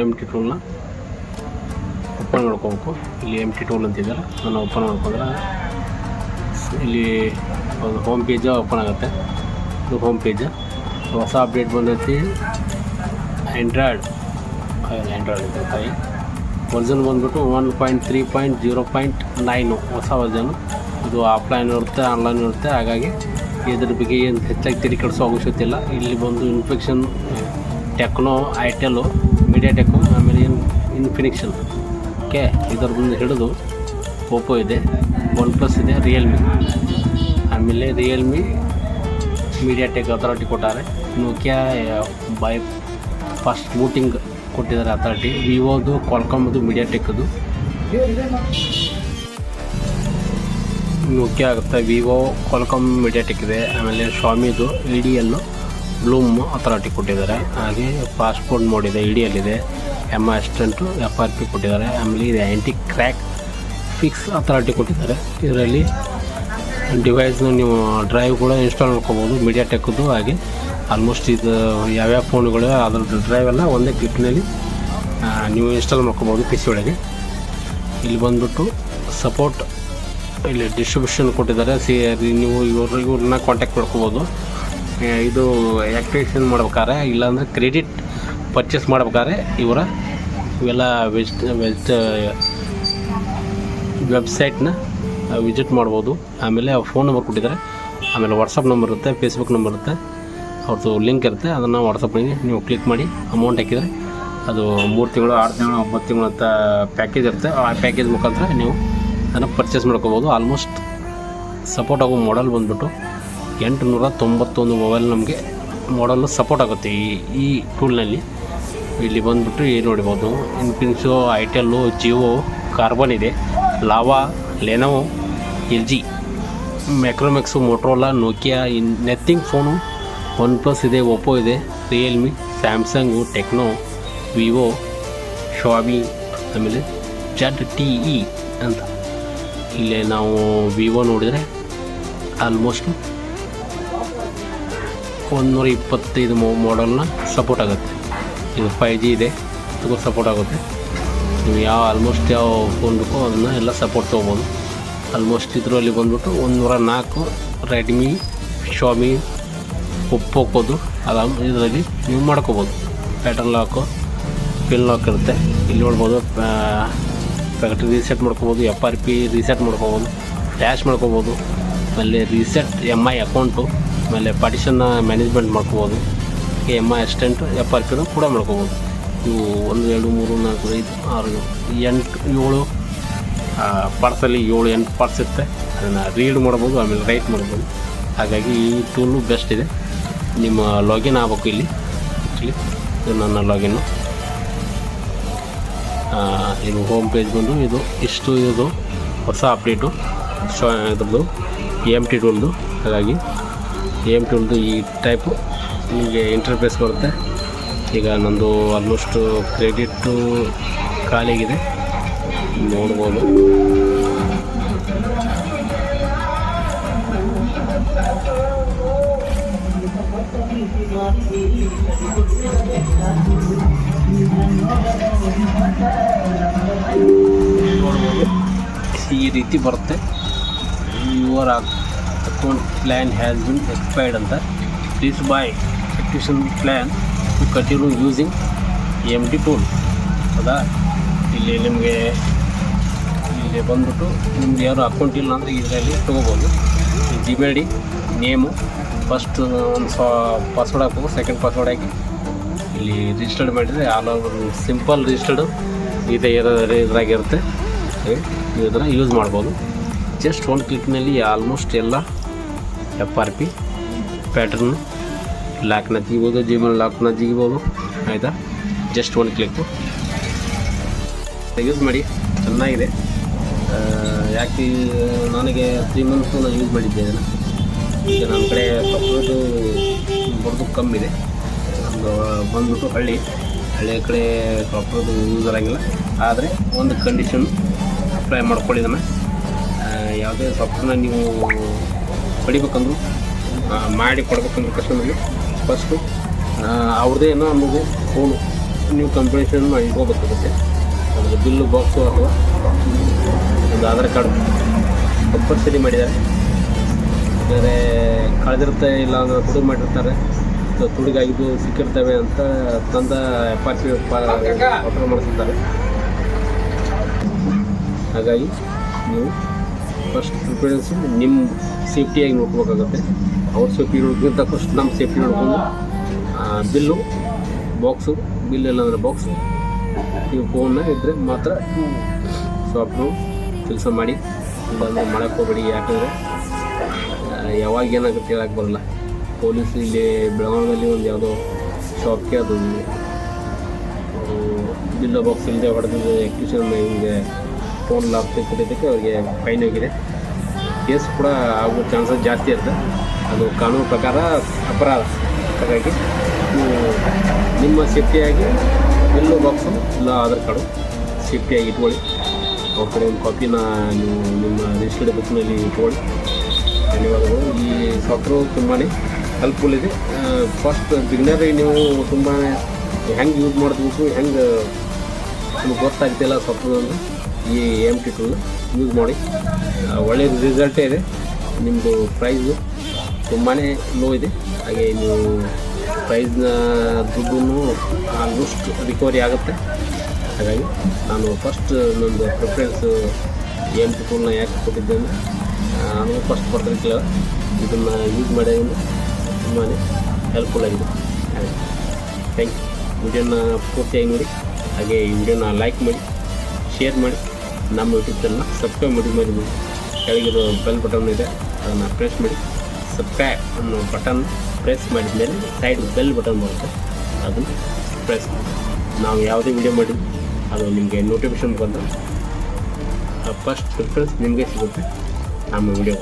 M T ಟೂಲ್ನ open ಮಾಡ್ಕೋಬೇಕು. ಇಲ್ಲಿ M T tool ಅಂತಿದ್ದಾರೆ, ನಾನು ಓಪನ್ ಮಾಡ್ಕೊಂಡ್ರೆ ಇಲ್ಲಿ ಒಂದು ಹೋಮ್ ಪೇಜ್ ಓಪನ್ ಆಗುತ್ತೆ. ಇದು ಹೋಮ್ ಪೇಜ್. ಹೊಸ ಅಪ್ಡೇಟ್ ಬಂದೈತಿ. ಆ್ಯಂಡ್ರಾಯ್ಡ್ ಇದೆ ತಾಯಿ. ವರ್ಜನ್ ಬಂದ್ಬಿಟ್ಟು 1.3.0.9 ಹೊಸ ವರ್ಜನು. ಇದು ಆಫ್ಲೈನ್ ಇರುತ್ತೆ, ಆನ್ಲೈನ್ ಇರುತ್ತೆ. ಹಾಗಾಗಿ ಇದ್ರ ಬಗ್ಗೆ ಏನು ಹೆಚ್ಚಾಗಿ ತಿಳಿ ಕೆಡಿಸೋ ಅವಶ್ಯಕತೆ ಇಲ್ಲ. ಇಲ್ಲಿ ಬಂದು ಇನ್ಫಿನಿಕ್ಸ್, ಟೆಕ್ನೋ, ಐಟೆಲು, ಮೀಡಿಯಾಟೆಕ್ಕು, ಆಮೇಲೆ ಇನ್ಫಿನಿಕ್ಸ್ ಓಕೆ. ಇದರದಿಂದ ಹಿಡಿದು ಓಪೋ ಇದೆ, OnePlus ಇದೆ, ರಿಯಲ್ಮಿ, ಆಮೇಲೆ ರಿಯಲ್ಮಿ, ಮೀಡಿಯಾಟೆಕ್ ಅಥಾರಿಟಿ ಕೊಟ್ಟಾರೆ. ನೋಕಿಯಾ ಬೈ ಫಸ್ಟ್ ಬೂಟಿಂಗ್ ಕೊಟ್ಟಿದ್ದಾರೆ ಅಥಾರಿಟಿ. ವಿವೋದು, ಕ್ವಾಲ್ಕಾಮ್ದು, ಮೀಡಿಯಾಟೆಕ್ದು. ನೋಕಿಯಾ ಆಗುತ್ತೆ, ವಿವೋ, ಕ್ವಾಲ್ಕಾಮ್, ಮೀಡಿಯಾಟೆಕ್ ಇದೆ. ಆಮೇಲೆ ಶಾಮಿದು EDL ಬ್ಲೂಮ್ ಅಥಾರಿಟಿ ಕೊಟ್ಟಿದ್ದಾರೆ. ಹಾಗೆ ಪಾಸ್ಪೋರ್ಟ್ ಮೋಡ್ ಇದೆ, EDL ಇದೆ. MI ಅಸಿಸ್ಟೆಂಟು FRP ಕೊಟ್ಟಿದ್ದಾರೆ. ಆಮೇಲೆ ಇದು ಆ್ಯಂಟಿ ಕ್ರ್ಯಾಕ್ ಫಿಕ್ಸ್ ಅಥಾರಿಟಿ ಕೊಟ್ಟಿದ್ದಾರೆ. ಇದರಲ್ಲಿ ಡಿವೈಸ್ನ ನೀವು ಡ್ರೈವ್ ಕೂಡ ಇನ್ಸ್ಟಾಲ್ ಮಾಡ್ಕೋಬೋದು, ಮೀಡಿಯಾಟೆಕ್ದು. ಹಾಗೆ ಆಲ್ಮೋಸ್ಟ್ ಇದು ಯಾವ್ಯಾವ ಫೋನ್ಗಳು ಅದ್ರದ್ದು ಡ್ರೈವ್ ಎಲ್ಲ ಒಂದೇ ಕ್ಲಿಕ್ನಲ್ಲಿ ನೀವು ಇನ್ಸ್ಟಾಲ್ ಮಾಡ್ಕೋಬೋದು PC ಒಳಗೆ. ಇಲ್ಲಿ ಬಂದ್ಬಿಟ್ಟು ಸಪೋರ್ಟ್, ಇಲ್ಲಿ ಡಿಸ್ಟ್ರಿಬ್ಯೂಷನ್ ಕೊಟ್ಟಿದ್ದಾರೆ. ನೀವು ಇವ್ರನ್ನ ಕಾಂಟ್ಯಾಕ್ಟ್ ಮಾಡ್ಕೋಬೋದು. ಇದು ಆ್ಯಕ್ಟಿವೇಷನ್ ಮಾಡ್ಬೇಕಾದ್ರೆ, ಇಲ್ಲಾಂದರೆ ಕ್ರೆಡಿಟ್ ಪರ್ಚೇಸ್ ಮಾಡ್ಬೇಕಾದ್ರೆ ಇವೆಲ್ಲ ವೆಬ್ಸೈಟ್ನ ವಿಸಿಟ್ ಮಾಡ್ಬೋದು. ಆಮೇಲೆ ಫೋನ್ ನಂಬರ್ ಕೊಟ್ಟಿದ್ದಾರೆ. ಆಮೇಲೆ ವಾಟ್ಸಪ್ ನಂಬರ್ ಇರುತ್ತೆ, ಫೇಸ್ಬುಕ್ ನಂಬರ್ ಇರುತ್ತೆ, ಅವ್ರದ್ದು ಲಿಂಕ್ ಇರುತ್ತೆ. ಅದನ್ನು ವಾಟ್ಸಪ್ನಲ್ಲಿ ನೀವು ಕ್ಲಿಕ್ ಮಾಡಿ ಅಮೌಂಟ್ ಹಾಕಿದರೆ ಅದು 3 ತಿಂಗಳು, 6 ತಿಂಗಳು, 9 ತಿಂಗಳು ಅಂತ ಪ್ಯಾಕೇಜ್ ಇರುತ್ತೆ. ಆ ಪ್ಯಾಕೇಜ್ ಮುಖಾಂತರ ನೀವು ಅದನ್ನು ಪರ್ಚೇಸ್ ಮಾಡ್ಕೋಬೋದು. ಆಲ್ಮೋಸ್ಟ್ ಸಪೋರ್ಟ್ ಆಗೋ ಮಾಡೆಲ್ ಬಂದ್ಬಿಟ್ಟು 891 ಮೊಬೈಲ್ ನಮಗೆ ಮಾಡಲು ಸಪೋರ್ಟ್ ಆಗುತ್ತೆ ಈ ಟೂಲ್ನಲ್ಲಿ. ಇಲ್ಲಿ ಬಂದುಬಿಟ್ಟು ಏನು ನೋಡ್ಬೋದು, ಇನ್ಫಿನಿಕ್ಸು, ಐಟೆಲ್ಲು, ಜಿಯೋ, ಕಾರ್ಬನ್ ಇದೆ, Lava, Lenovo, LG, Micromax, Motorola, Nokia, Nothing phone, OnePlus ಇದೆ, ಓಪೋ ಇದೆ, Realme, Samsung, Tecno, Vivo, Xiaomi, ಆಮೇಲೆ ZTE ಅಂತ. ಇಲ್ಲೇ ನಾವು ವಿವೋ ನೋಡಿದರೆ ಆಲ್ಮೋಸ್ಟ್ 125 ಮಾಡಲ್ನ ಸಪೋರ್ಟ್ ಆಗುತ್ತೆ. ಇದು 5G ಇದೆ, ಅದಕ್ಕೂ ಸಪೋರ್ಟ್ ಆಗುತ್ತೆ. ನೀವು ಆಲ್ಮೋಸ್ಟ್ ಯಾವ ಫೋನ್ ಬೇಕೋ ಅದನ್ನು ಎಲ್ಲ ಸಪೋರ್ಟ್ ತೊಗೋಬೋದು. ಆಲ್ಮೋಸ್ಟ್ ಇದರಲ್ಲಿ ಬಂದ್ಬಿಟ್ಟು 104 ರೆಡ್ಮಿ, ಶಾಮಿ, ಒಪ್ಪೋಕೋದು ಇದರಲ್ಲಿ ನೀವು ಮಾಡ್ಕೋಬೋದು. ಪ್ಯಾಟರ್ನ್ ಲಾಕು, ಪಿನ್ ಲಾಕ್ ಇರುತ್ತೆ. ಇಲ್ಲಿ ನೋಡ್ಬೋದು, ಫ್ಯಾಕ್ಟ್ರಿ ರೀಸೆಟ್ ಮಾಡ್ಕೋಬೋದು, FRP ರೀಸೆಟ್ ಮಾಡ್ಕೋಬೋದು, ಫ್ಲ್ಯಾಶ್ ಮಾಡ್ಕೋಬೋದು. ಆಮೇಲೆ ರೀಸೆಟ್ MI ಅಕೌಂಟು, ಆಮೇಲೆ ಪಾರ್ಟಿಷನ್ನ ಮ್ಯಾನೇಜ್ಮೆಂಟ್ ಮಾಡ್ಕೋಬೋದು. MI ಅಸಿಸ್ಟೆಂಟು, FRPನೂ ಕೂಡ ಮಾಡ್ಕೋಬೋದು. ಇವು 1 2 3 4 5 6 7 ಪಾರ್ಟ್ಸಲ್ಲಿ 7-8 ಪಾರ್ಟ್ಸ್ ಇರುತ್ತೆ. ಅದನ್ನು ರೀಡ್ ಮಾಡ್ಬೋದು, ಆಮೇಲೆ ರೈಟ್ ಮಾಡ್ಬೋದು. ಹಾಗಾಗಿ ಈ ಟೂಲು ಬೆಸ್ಟ್ ಇದೆ. ನಿಮ್ಮ ಲಾಗಿನ್ ಆಗಬೇಕು ಇಲ್ಲಿ. ಆ್ಯಕ್ಚುಲಿ ಇದು ನನ್ನ ಲಾಗಿನ್ನು. ಇದು ಹೋಮ್ ಪೇಜ್ ಬಂದು ಇದು ಹೊಸ ಅಪ್ಡೇಟು ಇದ್ರದ್ದು AMT ಟೂಲ್ದು. ಹಾಗಾಗಿ AMT ಟೂಲ್ದು ಈ ಟೈಪು ನಿಮಗೆ ಇಂಟರ್ಫೇಸ್ ಬರುತ್ತೆ. ಈಗ ನಂದು ಆಲ್ಮೋಸ್ಟ್ ಕ್ರೆಡಿಟು ಖಾಲಿಯಾಗಿದೆ, ನೋಡ್ಬೋದು. ಈ ರೀತಿ ಬರುತ್ತೆ. Your account plan has been expired ಅಂತ. Please buy activation plan to continue using AMT tool. ಹೌದಾ? ಇಲ್ಲಿ ನಿಮಗೆ ಬಂದ್ಬಿಟ್ಟು ನಿಮ್ದು ಯಾರು ಅಕೌಂಟ್ ಇಲ್ಲ ಅಂದರೆ ಇದರಲ್ಲಿ ತೊಗೋಬೋದು. Gmail ID, ನೇಮು, ಫಸ್ಟ್ ಒಂದು ಪಾಸ್ವರ್ಡ್ ಹಾಕಬೇಕು, ಸೆಕೆಂಡ್ ಪಾಸ್ವರ್ಡ್ ಹಾಕಿ ಇಲ್ಲಿ ರಿಜಿಸ್ಟರ್ಡ್ ಮಾಡಿದರೆ ಆಲ್ ಓವರ್ ಸಿಂಪಲ್ ರಿಜಿಸ್ಟರ್ಡು ಇದ್ರಾಗಿರುತ್ತೆ. ನೀವು ಇದನ್ನು ಯೂಸ್ ಮಾಡ್ಬೋದು. ಜಸ್ಟ್ ಒಂದು ಕ್ಲಿಕ್ನಲ್ಲಿ ಆಲ್ಮೋಸ್ಟ್ ಎಲ್ಲ FRP ಪ್ಯಾಟ್ರನ್ನು ಲಾಕ್ನ ತೆಗಿಬೋದು, Gmail ಲಾಕ್ನ ತೆಗಿಬೋದು. ಆಯಿತಾ? ಜಸ್ಟ್ ಒಂದು ಕ್ಲಿಕ್ಕು ಯೂಸ್ ಮಾಡಿ, ಚೆನ್ನಾಗಿದೆ. ಯಾಕೆ ನನಗೆ 3 ಮಂತ್ಸು ನಾನು ಯೂಸ್ ಮಾಡಿದ್ದೆ ಇದನ್ನು. ಈಗ ನಮ್ಮ ಕಡೆ ಪಾಸ್ವರ್ಡು ಬರೋದು ಕಮ್ಮಿ ಇದೆ. ನಮ್ಮದು ಬಂದ್ಬಿಟ್ಟು ಹಳ್ಳಿ ಕಡೆ ಪಾಸ್ವರ್ಡು ಯೂಸ್ ಆಗಂಗಿಲ್ಲ. ಆದರೆ ಒಂದು ಕಂಡೀಷನ್ ಅಪ್ಲೈ ಮಾಡ್ಕೊಳ್ಳಿ. ಇದನ್ನು ಯಾವುದೇ ಸಾಫ್ಟ್ವೇರ್ನ ನೀವು ಪಡಿಬೇಕಂದ್ರು ಮಾಡಿ ಕೊಡ್ಬೇಕಂದ್ರೆ ಕಸ್ಟಮರ್ಗೆ ಫಸ್ಟು ಅವ್ರದ್ದೇ ಏನೋ ನಮಗೆ ಫೋನು ನೀವು ಕಂಪ್ಲೇಂಟನ್ನು ಇಟ್ಕೋಬೇಕಾಗುತ್ತೆ. ಅದ್ರ ಬಿಲ್ಲು ಬಾಕ್ಸು ಅಥವಾ ಒಂದು ಆಧಾರ್ ಕಾರ್ಡ್ ಕಂಪಲ್ಸರಿ ಮಾಡಿದ್ದಾರೆ. ಬೇರೆ ಕಳೆದಿರುತ್ತೆ, ಇಲ್ಲ ಅಂದ್ರೆ ತುಡುಗು ಮಾಡಿರ್ತಾರೆ, ತುಡುಗಾಗಿದ್ದು ಸಿಕ್ಕಿರ್ತವೆ ಅಂತ ತಂದ FRP ಆರ್ಡರ್ ಮಾಡಿರ್ತಾರೆ. ಹಾಗಾಗಿ ನೀವು ಫಸ್ಟ್ ಪ್ರಿಫರೆನ್ಸು ನಿಮ್ಮ ಸೇಫ್ಟಿಯಾಗಿ ನೋಡ್ಕೋಬೇಕಾಗುತ್ತೆ. ಅವ್ರ ಸೇಫ್ಟಿ ನೋಡ್ಕೊಂತ ಫಸ್ಟ್ ನಮ್ಮ ಸೇಫ್ಟಿ ನೋಡ್ಕೊಂಡು ಬಿಲ್ಲು ಬಾಕ್ಸು, ಬಿಲ್ ಇಲ್ಲಾಂದರೆ ಬಾಕ್ಸು ನೀವು ಫೋನ್ನ ಇದ್ದರೆ ಮಾತ್ರ ಸಾಫ್ಟ್ವೇರ್ ಕೆಲಸ ಮಾಡಿ, ಇಲ್ಲಾಂದರೆ ಮಾಡೋಕ್ಕೆ ಹೋಗಬೇಡಿ. ಯಾಕಂದರೆ ಯಾವಾಗ ಏನಾಗುತ್ತೆ ಹೇಳಕ್ಕೆ ಬರೋಲ್ಲ. ಪೊಲೀಸ್ ಇಲ್ಲಿ ಬೆಳಗಾವಿಯಲ್ಲಿ ಒಂದು ಯಾವುದೋ ಶಾಪ್ಗೆ ಅದು ಬಿಲ್ಲು ಬಾಕ್ಸ್ ಇಲ್ಲದೆ ಹೊಡೆದಿದ್ದು ಎಕ್ಟಿಷನ್ ಹಿಂಗೆ ಫೋನ್ ಲಾಕ್ ಕೊಟ್ಟಿದ್ದಕ್ಕೆ ಅವ್ರಿಗೆ ಫೈನ್ ಹೋಗಿದೆ. ಕೇಸ್ ಕೂಡ ಆಗೋ ಚಾನ್ಸಸ್ ಜಾಸ್ತಿ ಇರುತ್ತೆ. ಅದು ಕಾನೂನು ಪ್ರಕಾರ ಅಪರಾಧ. ಹಾಗಾಗಿ ನೀವು ನಿಮ್ಮ ಸೇಫ್ಟಿಯಾಗಿ ಬಿಲ್ಲು ಬಾಕ್ಸು ಇಲ್ಲ ಆಧಾರ್ ಕಾರ್ಡು ಸೇಫ್ಟಿಯಾಗಿ ಇಟ್ಕೊಳ್ಳಿ. ಅವ್ರ ಕಡೆ ಒಂದು ಕಾಪಿನ ನೀವು ನಿಮ್ಮ ರಿಜಿಸ್ಟರ್ಡ್ ಬುಕ್ನಲ್ಲಿ ಇಟ್ಕೊಳ್ಳಿ. ಧನ್ಯವಾದಗಳು. ಈ ಸಾಫ್ಟ್ವೇರ್ ತುಂಬಾ ಹೆಲ್ಪ್ಫುಲ್ ಇದೆ. ಫಸ್ಟ್ ಬಿಗಿನರಿಗೆ ನೀವು ತುಂಬಾ ಹೆಂಗೆ ಯೂಸ್ ಮಾಡಬೇಕು, ಹೆಂಗೆ ನಿಮ್ಗೆ ಗೊತ್ತಾಗ್ತಿಲ್ಲ ಸಾಫ್ಟ್ವೇರ್ ಅಂದರೆ ಈ AMT ಟೂಲ್ ಯೂಸ್ ಮಾಡಿ. ಒಳ್ಳೆಯ ರಿಸಲ್ಟೇ ಇದೆ. ನಿಮ್ಮದು ಪ್ರೈಸು ತುಂಬಾ ಲೋ ಇದೆ. ಹಾಗೆ ನೀವು ಪ್ರೈಸ್ನ ದುಡ್ಡನ್ನು ಆಲ್ಮೋಸ್ಟ್ ರಿಕವರಿ ಆಗುತ್ತೆ. ಹಾಗಾಗಿ ನಾನು ಫಸ್ಟ್ ನಂದು ಪ್ರಿಫರೆನ್ಸು AMT ಟೂಲ್ನ ಯಾಕೆ ಕೊಟ್ಟಿದ್ದೆ ಅಂದರೆ ನಾನು ಫಸ್ಟ್ ಬರ್ತಿರ್ಕಿಲ್ಲ, ಇದನ್ನು ಯೂಸ್ ಮಾಡೋದ್ರಿಂದ ತುಂಬಾ ಹೆಲ್ಪ್ಫುಲ್ ಆಗಿದೆ. Thank you. ವಿಡಿಯೋನ ಪೂರ್ತಿಯಾಗಿ ನೋಡಿ. ಹಾಗೆ ಈ ವಿಡಿಯೋನ ಲೈಕ್ ಮಾಡಿ, ಶೇರ್ ಮಾಡಿ, ನಮ್ಮ ಯೂಟ್ಯೂಬ್ ಚಾನಲ್ನ ಸಬ್ಸ್ಕ್ರೈಬ್ ಮಾಡಿ. ಕೆಳಗಿರೋ ಬೆಲ್ ಬಟನ್ ಇದೆ, ಅದನ್ನು ಪ್ರೆಸ್ ಮಾಡಿ. ಸಬ್ಸ್ಕ್ರೈಬ್ ಅನ್ನೋ ಬಟನ್ ಪ್ರೆಸ್ ಮಾಡಿದ ಮೇಲೆ ಸೈಡ್ ಬೆಲ್ ಬಟನ್ ಬರುತ್ತೆ, ಅದನ್ನು ಪ್ರೆಸ್ ಮಾಡಿ. ನಾವು ಯಾವುದೇ ವಿಡಿಯೋ ಮಾಡಿದ್ವಿ ಅದು ನಿಮಗೆ ನೋಟಿಫಿಕೇಷನ್ ಬಂದು ಫಸ್ಟ್ ಪ್ರಿಫರೆನ್ಸ್ ನಿಮಗೆ ಸಿಗುತ್ತೆ ನಮ್ಮ ವಿಡಿಯೋ.